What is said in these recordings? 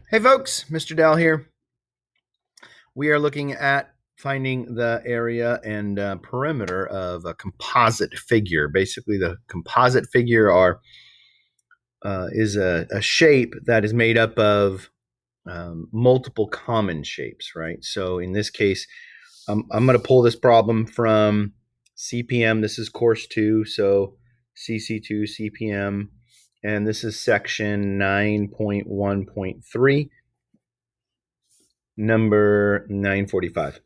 Hey folks, Mr. Dell here. We are looking at finding the area and perimeter of a composite figure. Basically, the composite figure is a shape that is made up of multiple common shapes, right? So in this case, I'm going to pull this problem from CPM. This is course 2, so CC2 CPM, and this is section 9.1.3. number 945.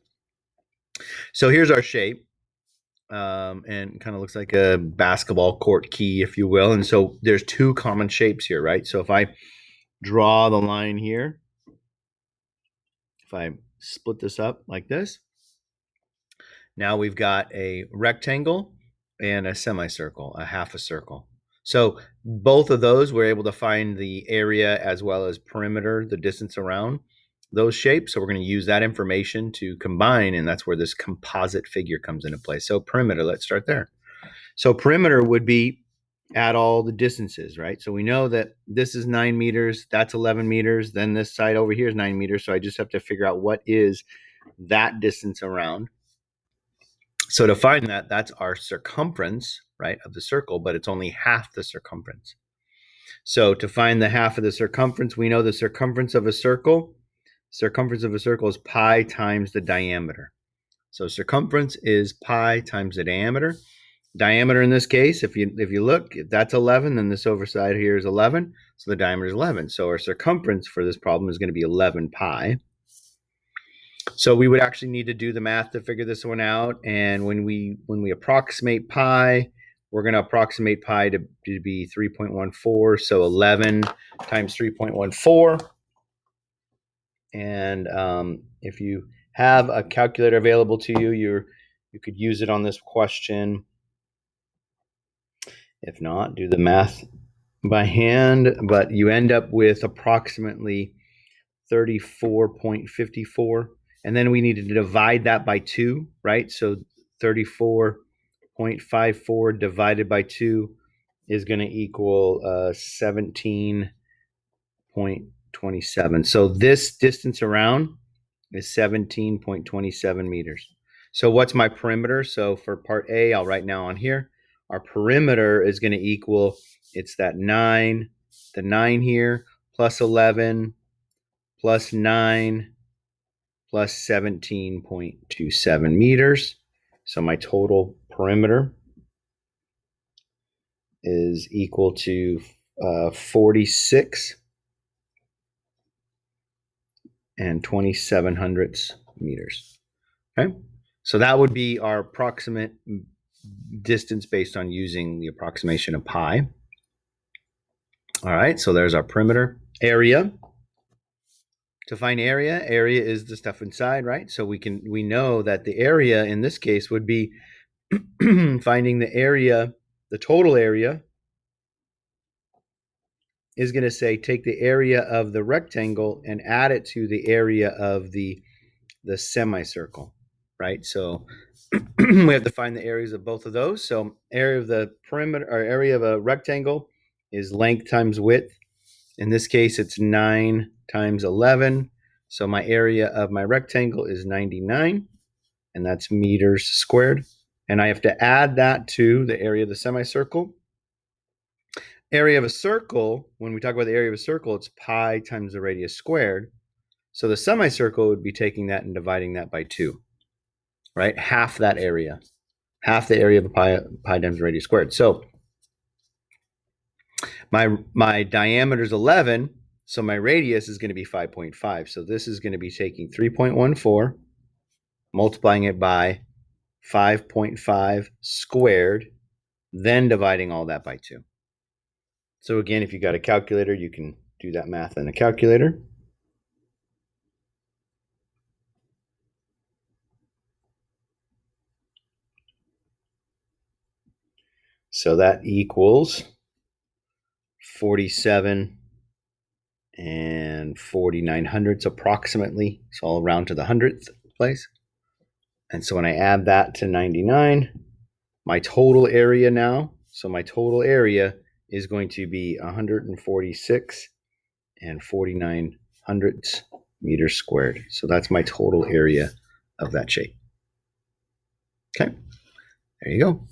So here's our shape, and kind of looks like a basketball court key, if you will. And so there's two common shapes here, right? So if I draw the line here, if I split this up like this, now we've got a rectangle and a semicircle, a half a circle. So both of those, we're able to find the area as well as perimeter, the distance around those shapes. So we're going to use that information to combine, and that's where this composite figure comes into play. So perimeter, let's start there. So perimeter would be at all the distances, right? So we know that this is 9 meters, that's 11 meters, then this side over here is 9 meters. So I just have to figure out what is that distance around. So to find that, that's our circumference, right, of the circle, but it's only half the circumference. So to find the half of the circumference, we know the circumference of a circle is pi times the diameter. So circumference is pi times the diameter. Diameter in this case, if you look, that's 11, then this overside here is 11, so the diameter is 11. So our circumference for this problem is going to be 11 pi. So we would actually need to do the math to figure this one out. And when we approximate pi, we're going to approximate pi to be 3.14. So 11 times 3.14. And if you have a calculator available to you, you could use it on this question. If not, do the math by hand. But you end up with approximately 34.54. And then we need to divide that by 2, right? So 34.54 divided by 2 is going to equal 17.27. So this distance around is 17.27 meters. So what's my perimeter? So for part A, I'll write now on here. Our perimeter is going to equal, it's that 9, the 9 here, plus 11, plus 9, plus 17.27 meters. So my total perimeter is equal to 46 and 27/100 meters. Okay, so that would be our approximate distance based on using the approximation of pi. All right, so there's our perimeter. Area. To find area is the stuff inside, right? So we know that the area in this case would be finding the area, the total area is going to say take the area of the rectangle and add it to the area of the semicircle, right? So we have to find the areas of both of those. So area of the perimeter, or area of a rectangle, is length times width. In this case, it's 9 times 11. So my area of my rectangle is 99, and that's meters squared. And I have to add that to the area of the semicircle. Area of a circle, when we talk about the area of a circle, it's pi times the radius squared. So the semicircle would be taking that and dividing that by 2, right? Half that area, half the area of a pi times the radius squared. So my diameter is 11, so my radius is going to be 5.5. So this is going to be taking 3.14, multiplying it by 5.5 squared, then dividing all that by 2. So again, if you got a calculator, you can do that math in a calculator. So that equals 47 and 49/100 approximately. So I'll round to the 100th place. And so when I add that to 99, my total area now, so my total area is going to be 146 and 49 hundredths meters squared. So that's my total area of that shape. Okay, there you go.